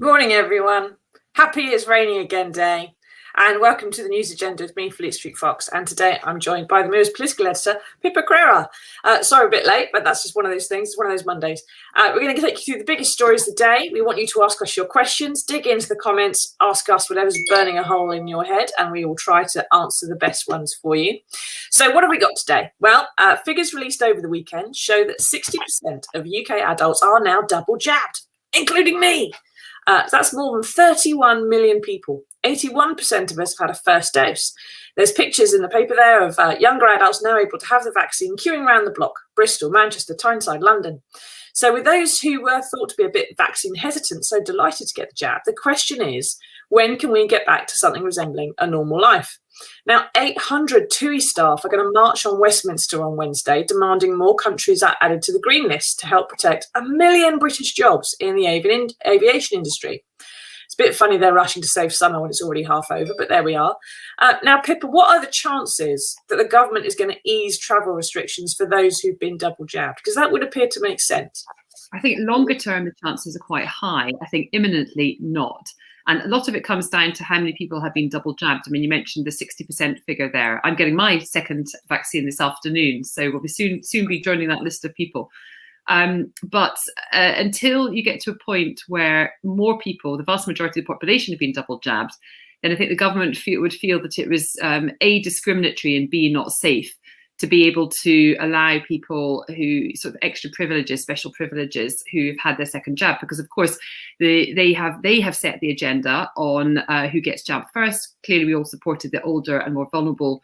Morning, everyone. Happy it's raining again day. And welcome to the news agenda with me, Fleet Street Fox. And today I'm joined by the Mirror's political editor, Pippa Crerar. Sorry, a bit late, but that's just one of those things. It's one of those Mondays. We're going to take you through the biggest stories of the day. We want you to ask us your questions, dig into the comments, ask us whatever's burning a hole in your head, and we will try to answer the best ones for you. So what have we got today? Well, figures released over the weekend show that 60% of UK adults are now double jabbed, including me. That's more than 31 million people. 81% of us have had a first dose. There's pictures in the paper there of younger adults now able to have the vaccine queuing around the block: Bristol, Manchester, Tyneside, London. So with those who were thought to be a bit vaccine hesitant, so delighted to get the jab, the question is, when can we get back to something resembling a normal life? Now, 800 TUI staff are going to march on Westminster on Wednesday, demanding more countries are added to the green list to help protect 1 million British jobs in the aviation industry. It's a bit funny they're rushing to save summer when it's already half over, but there we are. Now, Pippa, what are the chances that the government is going to ease travel restrictions for those who've been double jabbed? Because that would appear to make sense. I think longer term, the chances are quite high. I think imminently not. And a lot of it comes down to how many people have been double jabbed. I mean, you mentioned the 60% figure there. I'm getting my second vaccine this afternoon, so we'll be soon be joining that list of people. But until you get to a point where more people, the vast majority of the population, have been double jabbed, then I think the government would feel that it was A, discriminatory, and B, not safe to be able to allow people who sort of extra privileges, special privileges, who've had their second jab, because of course they have set the agenda on who gets jabbed first. Clearly, we all supported the older and more vulnerable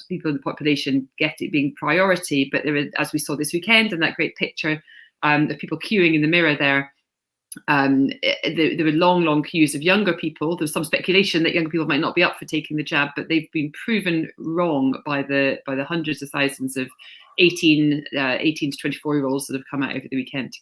people in the population get it being priority, but there, as we saw this weekend in that great picture of people queuing in the mirror there, there were long queues of younger people. There was some speculation that younger people might not be up for taking the jab, but they've been proven wrong by the hundreds of thousands of 18 to 24-year-olds that have come out over the weekend to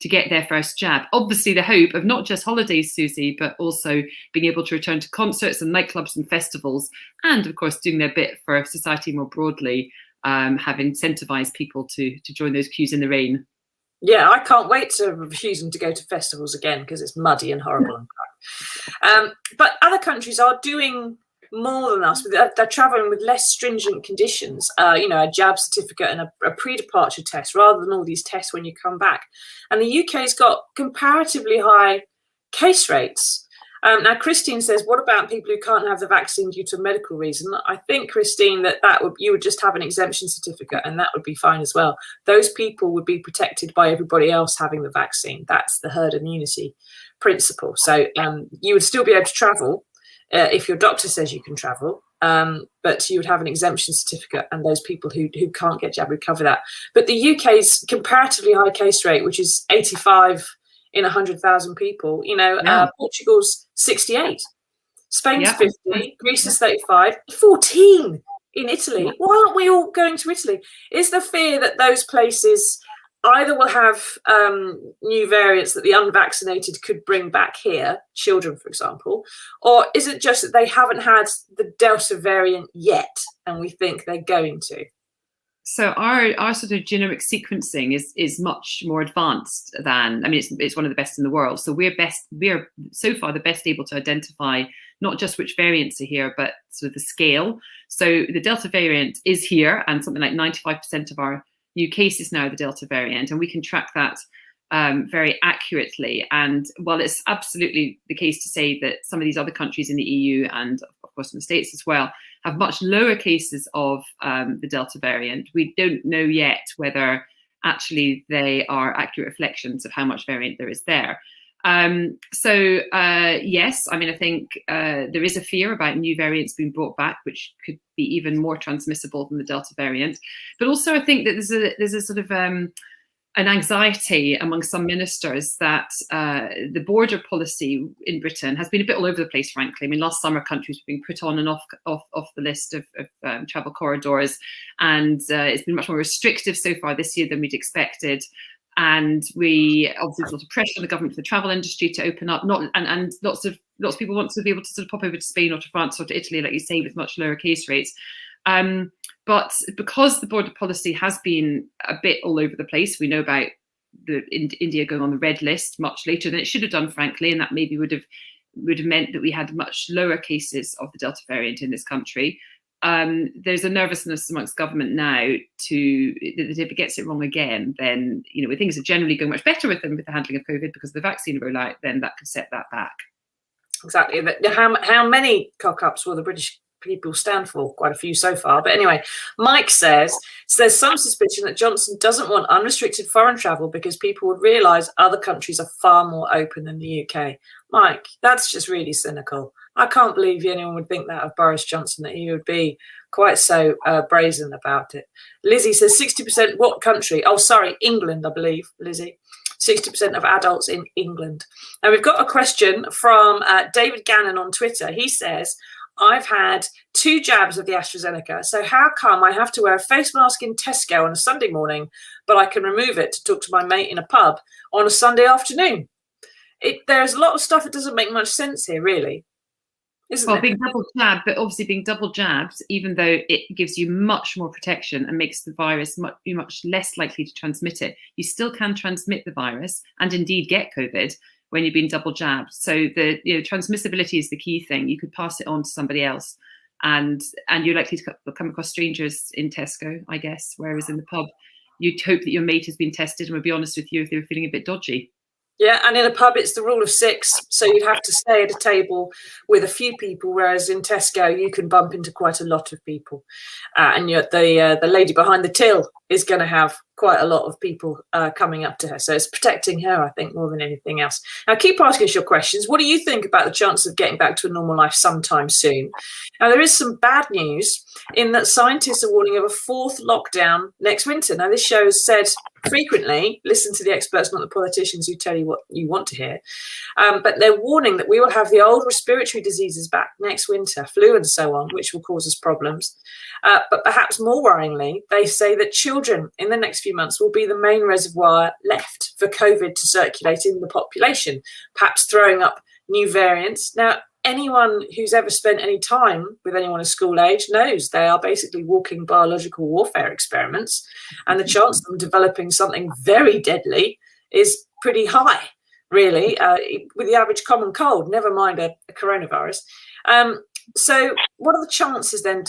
get their first jab. Obviously, the hope of not just holidays, Susie, but also being able to return to concerts and nightclubs and festivals, and of course doing their bit for society more broadly, have incentivized people to join those queues in the rain. Yeah, I can't wait to refuse them to go to festivals again because it's muddy and horrible and crap. But other countries are doing more than us. They're travelling with less stringent conditions, a jab certificate and a pre-departure test rather than all these tests when you come back. And the UK's got comparatively high case rates. Now, Christine says, what about people who can't have the vaccine due to a medical reason? I think, Christine, you would just have an exemption certificate and that would be fine as well. Those people would be protected by everybody else having the vaccine. That's the herd immunity principle. So you would still be able to travel if your doctor says you can travel, but you would have an exemption certificate, and those people who can't get jab would cover that. But the UK's comparatively high case rate, which is 85 in 100,000 people, Portugal's 68, Spain's 50, Greece is 35, 14 in Italy. Why aren't we all going to Italy? Is the fear that those places either will have new variants that the unvaccinated could bring back here, children, for example, or is it just that they haven't had the Delta variant yet and we think they're going to? So our sort of genomic sequencing is much more advanced than, I mean, it's one of the best in the world. So we're so far the best able to identify not just which variants are here, but sort of the scale. So the Delta variant is here, and something like 95% of our new cases now are the Delta variant, and we can track that very accurately. And while it's absolutely the case to say that some of these other countries in the EU and of course in the States as well have much lower cases of the Delta variant, we don't know yet whether actually they are accurate reflections of how much variant there is there. Yes, I mean, I think there is a fear about new variants being brought back, which could be even more transmissible than the Delta variant. But also I think that there's a sort of an anxiety among some ministers that the border policy in Britain has been a bit all over the place, frankly. I mean, last summer countries were being put on and off the list of travel corridors, and it's been much more restrictive so far this year than we'd expected. And we obviously there's a lot of pressure on the government for the travel industry to open up. And lots of people want to be able to sort of pop over to Spain or to France or to Italy, like you say, with much lower case rates. But because the border policy has been a bit all over the place, we know about India going on the red list much later than it should have done, frankly, and that maybe would have meant that we had much lower cases of the Delta variant in this country. There's a nervousness amongst government now that if it gets it wrong again, then when things are generally going much better with the handling of COVID because of the vaccine rollout, then that could set that back. Exactly. How many cock-ups will the British people stand for? Quite a few so far. But anyway, Mike says there's some suspicion that Johnson doesn't want unrestricted foreign travel because people would realise other countries are far more open than the UK. Mike, that's just really cynical. I can't believe anyone would think that of Boris Johnson, that he would be quite so brazen about it. Lizzie says 60%, what country? Oh, sorry, England, I believe, Lizzie. 60% of adults in England. Now, we've got a question from David Gannon on Twitter. He says, I've had 2 jabs of the AstraZeneca, so how come I have to wear a face mask in Tesco on a Sunday morning, but I can remove it to talk to my mate in a pub on a Sunday afternoon? There's a lot of stuff that doesn't make much sense here, really. Well, being double jabbed, but obviously being double jabbed, even though it gives you much more protection and makes the virus much less likely to transmit it, you still can transmit the virus and indeed get COVID when you've been double jabbed. So the transmissibility is the key thing. You could pass it on to somebody else, and you're likely to come across strangers in Tesco, I guess, whereas in the pub, you'd hope that your mate has been tested and would be honest with you if they were feeling a bit dodgy. Yeah, and in a pub, it's the rule of 6. So you'd have to stay at a table with a few people, whereas in Tesco, you can bump into quite a lot of people. And the lady behind the till is going to have quite a lot of people coming up to her. So it's protecting her, I think, more than anything else. Now, keep asking us your questions. What do you think about the chances of getting back to a normal life sometime soon? Now, there is some bad news in that scientists are warning of a 4th lockdown next winter. Now, this show has said frequently, listen to the experts, not the politicians who tell you what you want to hear. But they're warning that we will have the old respiratory diseases back next winter, flu and so on, which will cause us problems. But perhaps more worryingly, they say that children in the next few months will be the main reservoir left for COVID to circulate in the population, perhaps throwing up new variants. Now, anyone who's ever spent any time with anyone of school age knows they are basically walking biological warfare experiments, and the chance of them developing something very deadly is pretty high, really, with the average common cold, never mind a coronavirus. So what are the chances then,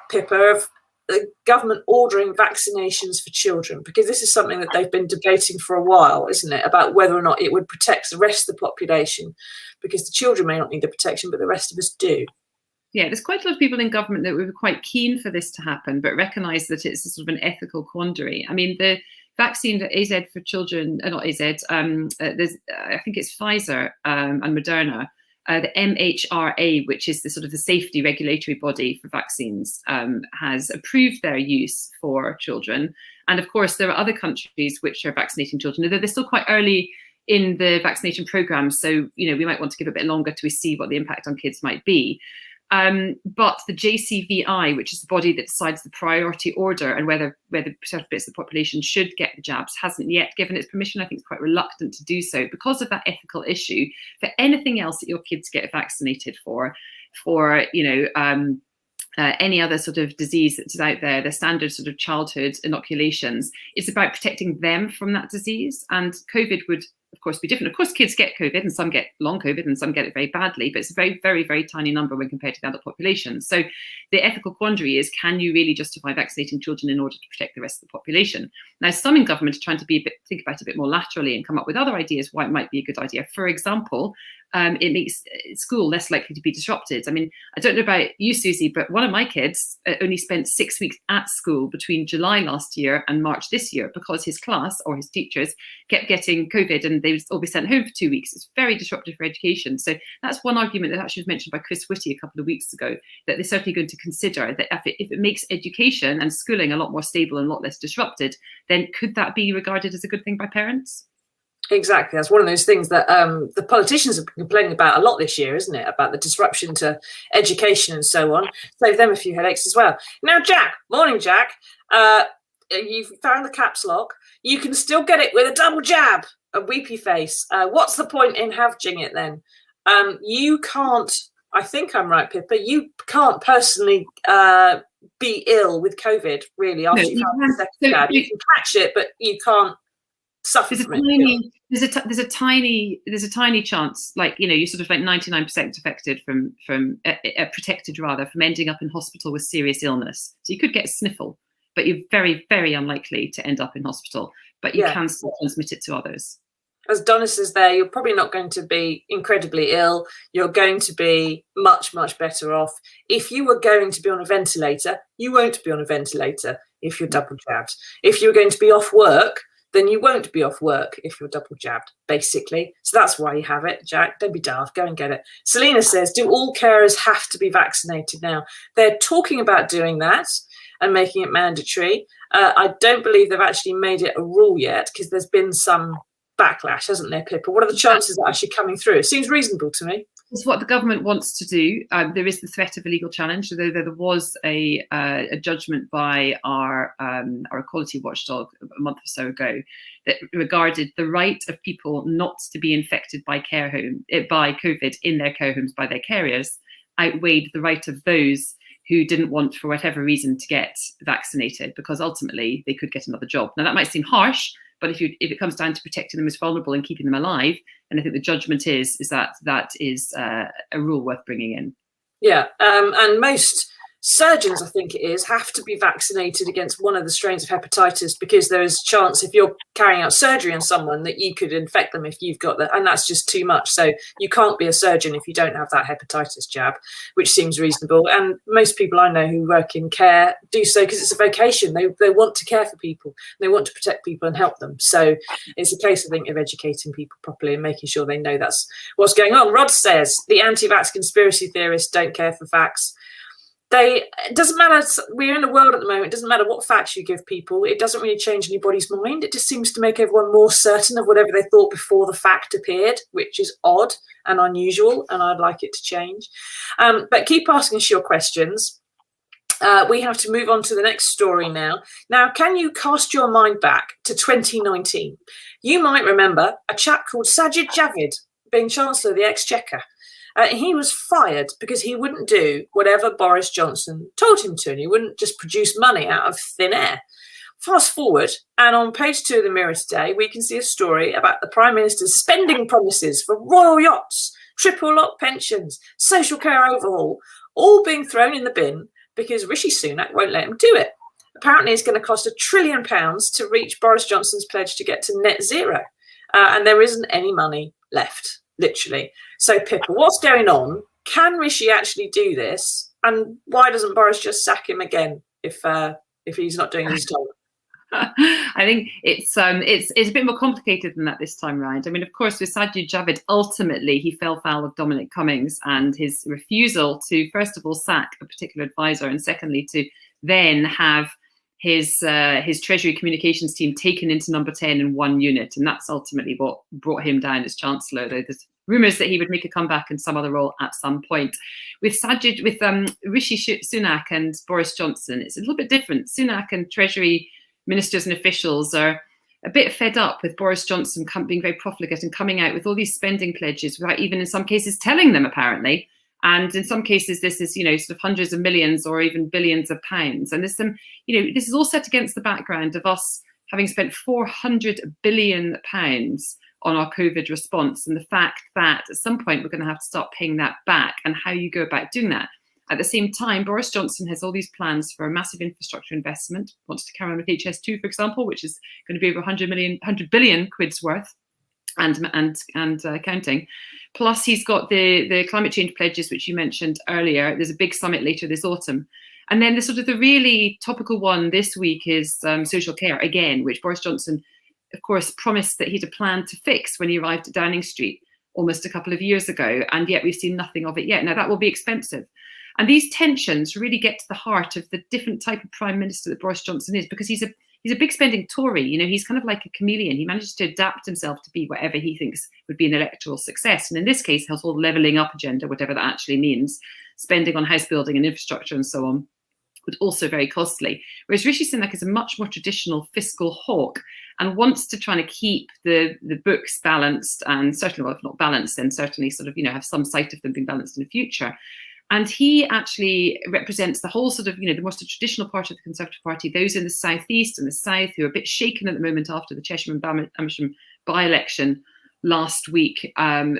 Pippa, of the government ordering vaccinations for children? Because this is something that they've been debating for a while, isn't it, about whether or not it would protect the rest of the population, because the children may not need the protection, but the rest of us do. Yeah, there's quite a lot of people in government that were quite keen for this to happen, but recognise that it's a sort of an ethical quandary. I mean, the vaccine AZ for children, not AZ, there's I think it's Pfizer and Moderna. The MHRA, which is the sort of the safety regulatory body for vaccines, has approved their use for children. And of course, there are other countries which are vaccinating children, although they're still quite early in the vaccination program. So, we might want to give a bit longer to see what the impact on kids might be. But the JCVI, which is the body that decides the priority order and whether certain bits of the population should get the jabs, hasn't yet given its permission. I think it's quite reluctant to do so because of that ethical issue. For anything else that your kids get vaccinated for any other sort of disease that's out there, the standard sort of childhood inoculations, it's about protecting them from that disease. And COVID would, of course, be different. Of course, kids get COVID and some get long COVID and some get it very badly, but it's a very, very, very tiny number when compared to the adult population. So the ethical quandary is, can you really justify vaccinating children in order to protect the rest of the population? Now, some in government are trying to think about it a bit more laterally and come up with other ideas why it might be a good idea. For example, it makes school less likely to be disrupted. I mean, I don't know about you, Susie, but one of my kids only spent 6 weeks at school between July last year and March this year because his class or his teachers kept getting COVID and they would all be sent home for 2 weeks. It's very disruptive for education. So that's one argument that actually was mentioned by Chris Whitty a couple of weeks ago, that they're certainly going to consider that if it makes education and schooling a lot more stable and a lot less disrupted, then could that be regarded as a good thing by parents? Exactly. That's one of those things that the politicians have been complaining about a lot this year, isn't it? About the disruption to education and so on. Save them a few headaches as well. Now, Jack, morning, Jack. You've found the caps lock. You can still get it with a double jab, a weepy face. What's the point in having it then? You can't, I think I'm right, Pippa, you can't personally be ill with COVID, really, after you've had the second jab. You can catch it, but you can't suffer from it. There's a tiny chance, like, you know, you're sort of like 99% affected from protected rather from ending up in hospital with serious illness. So you could get a sniffle, but you're very, very unlikely to end up in hospital. But you can still transmit it to others. As Donna says there, you're probably not going to be incredibly ill. You're going to be much, much better off. If you were going to be on a ventilator, you won't be on a ventilator if you're double jabbed. If you're going to be off work, then you won't be off work if you're double jabbed, basically. So that's why you have it, Jack. Don't be daft. Go and get it. Selena says, do all carers have to be vaccinated now? They're talking about doing that and making it mandatory. I don't believe they've actually made it a rule yet, because there's been some backlash, hasn't there, Pippa? What are the chances of actually coming through? It seems reasonable to me. It's what the government wants to do. There is the threat of a legal challenge. Although there was a judgment by our equality watchdog a month or so ago that regarded the right of people not to be infected by by COVID in their care homes by their carriers outweighed the right of those who didn't want, for whatever reason, to get vaccinated, because ultimately they could get another job. Now that might seem harsh, but if it comes down to protecting the most vulnerable and keeping them alive, and I think the judgment is that is a rule worth bringing in. Yeah, and most surgeons, I think it is, have to be vaccinated against one of the strains of hepatitis, because there is a chance, if you're carrying out surgery on someone, that you could infect them if you've got that, and that's just too much. So you can't be a surgeon if you don't have that hepatitis jab, which seems reasonable. And most people I know who work in care do so because it's a vocation. They want to care for people, they want to protect people and help them. So it's a case, I think, of educating people properly and making sure they know that's what's going on. Rod says the anti-vax conspiracy theorists don't care for facts. It doesn't matter. We're in a world at the moment. It doesn't matter what facts you give people. It doesn't really change anybody's mind. It just seems to make everyone more certain of whatever they thought before the fact appeared, which is odd and unusual, and I'd like it to change. But keep asking us your questions. We have to move on to the next story now. Now, can you cast your mind back to 2019? You might remember a chap called Sajid Javid being Chancellor of the Exchequer. He was fired because he wouldn't do whatever Boris Johnson told him to, and he wouldn't just produce money out of thin air. Fast forward, and on page 2 of the Mirror today, we can see a story about the Prime Minister's spending promises for royal yachts, triple lock pensions, social care overhaul, all being thrown in the bin because Rishi Sunak won't let him do it. Apparently, it's going to cost £1 trillion to reach Boris Johnson's pledge to get to net zero, and there isn't any money left. Literally. So, Pippa, what's going on? Can Rishi actually do this? And why doesn't Boris just sack him again if he's not doing his job? I think it's a bit more complicated than that this time round. I mean, of course, with Sajid Javid, ultimately he fell foul of Dominic Cummings and his refusal to, first of all, sack a particular advisor, and secondly, to then have his Treasury communications team taken into number 10 in one unit, and that's ultimately what brought him down as Chancellor. There's rumours that he would make a comeback in some other role at some point. With Rishi Sunak and Boris Johnson, it's a little bit different. Sunak and Treasury ministers and officials are a bit fed up with Boris Johnson being very profligate and coming out with all these spending pledges without even in some cases telling them, apparently. And in some cases, this is, sort of hundreds of millions or even billions of pounds. And there's some, this is all set against the background of us having spent £400 billion on our COVID response, and the fact that at some point we're going to have to start paying that back, and how you go about doing that. At the same time, Boris Johnson has all these plans for a massive infrastructure investment, wants to carry on with HS2, for example, which is going to be over 100 billion quid's worth. And counting. Plus, he's got the climate change pledges, which you mentioned earlier. There's a big summit later this autumn. And then the really topical one this week is social care, again, which Boris Johnson, of course, promised that he'd a plan to fix when he arrived at Downing Street almost a couple of years ago. And yet we've seen nothing of it yet. Now, that will be expensive. And these tensions really get to the heart of the different type of Prime Minister that Boris Johnson is, because he's a big spending Tory. He's kind of like a chameleon. He manages to adapt himself to be whatever he thinks would be an electoral success. And in this case, his whole levelling up agenda, whatever that actually means, spending on house building and infrastructure and so on, but also very costly. Whereas Rishi Sunak is a much more traditional fiscal hawk and wants to try to keep the books balanced, and certainly, well, if not balanced, then certainly have some sight of them being balanced in the future. And he actually represents the whole sort of, the most traditional part of the Conservative Party, those in the southeast and the south who are a bit shaken at the moment after the Cheshire and Amersham by-election last week,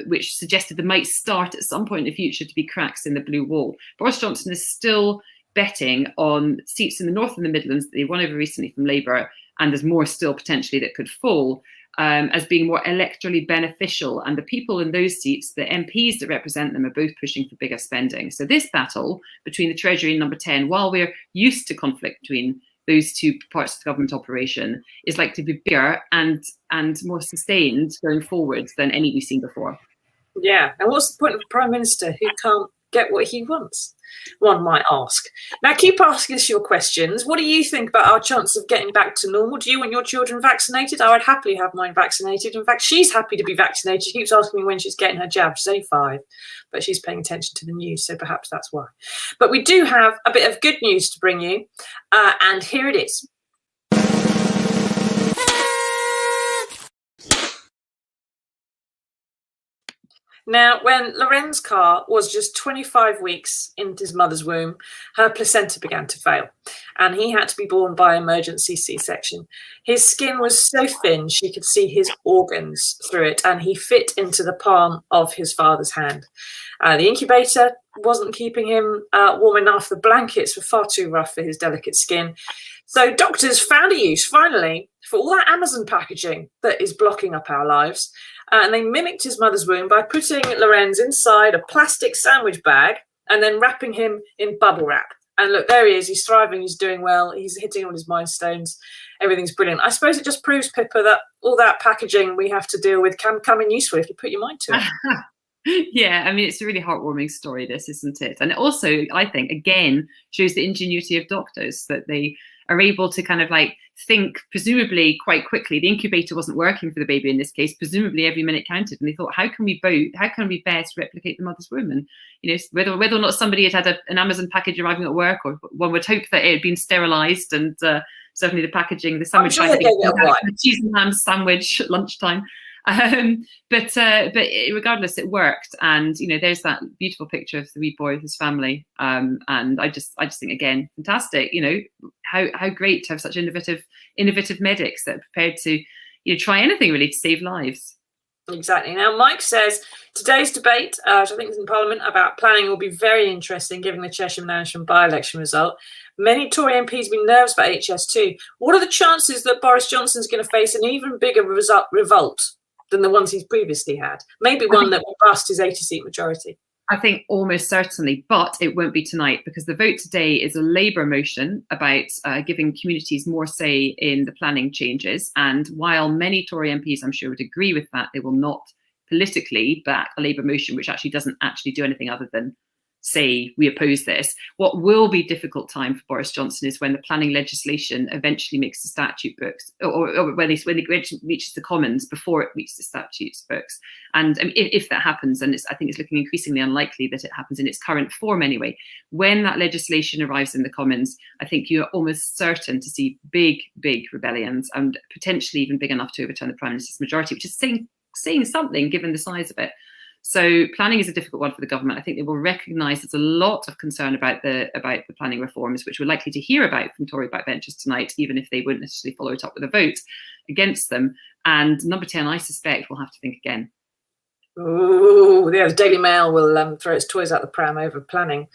which suggested there might start at some point in the future to be cracks in the blue wall. Boris Johnson is still betting on seats in the north and the Midlands that they won over recently from Labour, and there's more still potentially that could fall, as being more electorally beneficial. And the people in those seats, the MPs that represent them, are both pushing for bigger spending. So this battle between the Treasury and Number 10, while we're used to conflict between those two parts of the government operation, is likely to be bigger and more sustained going forward than any we've seen before. Yeah, and what's the point of a Prime Minister who can't get what he wants, one might ask. Now, keep asking us your questions. What do you think about our chance of getting back to normal? Do you want your children vaccinated? I would happily have mine vaccinated. In fact, she's happy to be vaccinated. She keeps asking me when she's getting her jab. She's only 5, but she's paying attention to the news, so perhaps that's why. But we do have a bit of good news to bring you, and here it is. Now, when Loren's Carr was just 25 weeks into his mother's womb, her placenta began to fail, and he had to be born by emergency C-section. His skin was so thin she could see his organs through it, and he fit into the palm of his father's hand. The incubator wasn't keeping him warm enough. The blankets were far too rough for his delicate skin. So doctors found a use, finally, for all that Amazon packaging that is blocking up our lives. And they mimicked his mother's womb by putting Lorenz inside a plastic sandwich bag and then wrapping him in bubble wrap. And look, there he is. He's thriving. He's doing well. He's hitting all his milestones. Everything's brilliant. I suppose it just proves, Pippa, that all that packaging we have to deal with can come in useful if you put your mind to it. Yeah, I mean, it's a really heartwarming story, this, isn't it? And it also, I think, again, shows the ingenuity of doctors, that they are able to kind of think, presumably quite quickly. The incubator wasn't working for the baby in this case. Presumably every minute counted, and they thought, how can we best replicate the mother's womb? And whether or not somebody had an Amazon package arriving at work, or one would hope that it had been sterilised, and certainly the packaging, the sandwich, cheese and ham sandwich at lunchtime. But regardless, it worked, and there's that beautiful picture of the wee boy with his family, and I just think, again, fantastic. How great to have such innovative medics that are prepared to try anything really to save lives. Exactly. Now, Mike says today's debate, which I think is in Parliament, about planning will be very interesting given the Cheshire and Amersham by-election result. Many Tory MPs have been nervous about HS2. What are the chances that Boris Johnson's going to face an even bigger revolt than the ones he's previously had? Maybe one that will bust his 80-seat majority. I think almost certainly, but it won't be tonight, because the vote today is a Labour motion about giving communities more say in the planning changes. And while many Tory MPs, I'm sure, would agree with that, they will not politically back a Labour motion which actually doesn't do anything other than say we oppose this. What will be a difficult time for Boris Johnson is when the planning legislation eventually makes the statute books, or when it reaches the Commons before it reaches the statutes books. And if that happens, and I think it's looking increasingly unlikely that it happens in its current form anyway, when that legislation arrives in the Commons, I think you're almost certain to see big rebellions, and potentially even big enough to overturn the Prime Minister's majority, which is saying something given the size of it. So planning is a difficult one for the government. I think they will recognise there's a lot of concern about the planning reforms, which we're likely to hear about from Tory backbenchers tonight, even if they won't necessarily follow it up with a vote against them. And Number 10, I suspect, will have to think again. Oh, yeah, the Daily Mail will throw its toys out the pram over planning.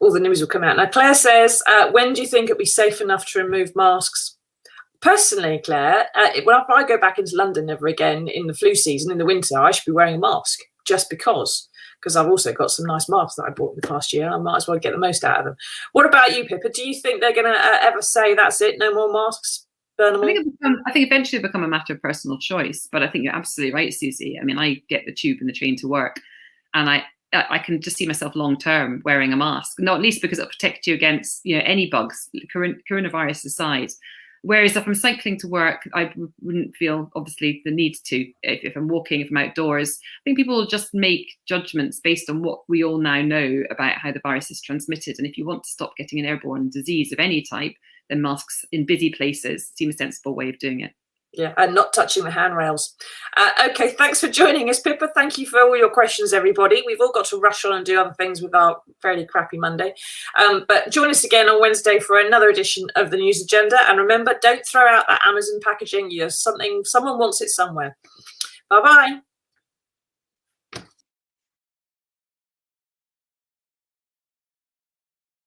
All the news will come out. Now, Claire says, when do you think it'll be safe enough to remove masks? Personally, Claire, if I go back into London ever again in the flu season, in the winter, I should be wearing a mask. Just because I've also got some nice masks that I bought in the past year. I might as well get the most out of them. What about you, Pippa? Do you think they're going to ever say that's it, no more masks? Burn them all? I think eventually it'll become a matter of personal choice. But I think you're absolutely right, Susie. I mean, I get the tube and the train to work, and I can just see myself long term wearing a mask, not least because it'll protect you against any bugs, coronavirus aside. Whereas if I'm cycling to work, I wouldn't feel, obviously, the need to. If I'm walking, if I'm outdoors, I think people will just make judgments based on what we all now know about how the virus is transmitted. And if you want to stop getting an airborne disease of any type, then masks in busy places seem a sensible way of doing it. Yeah, and not touching the handrails. Okay, thanks for joining us, Pippa. Thank you for all your questions, everybody. We've all got to rush on and do other things with our fairly crappy Monday. But join us again on Wednesday for another edition of the News Agenda. And remember, don't throw out that Amazon packaging. Someone wants it somewhere. Bye-bye.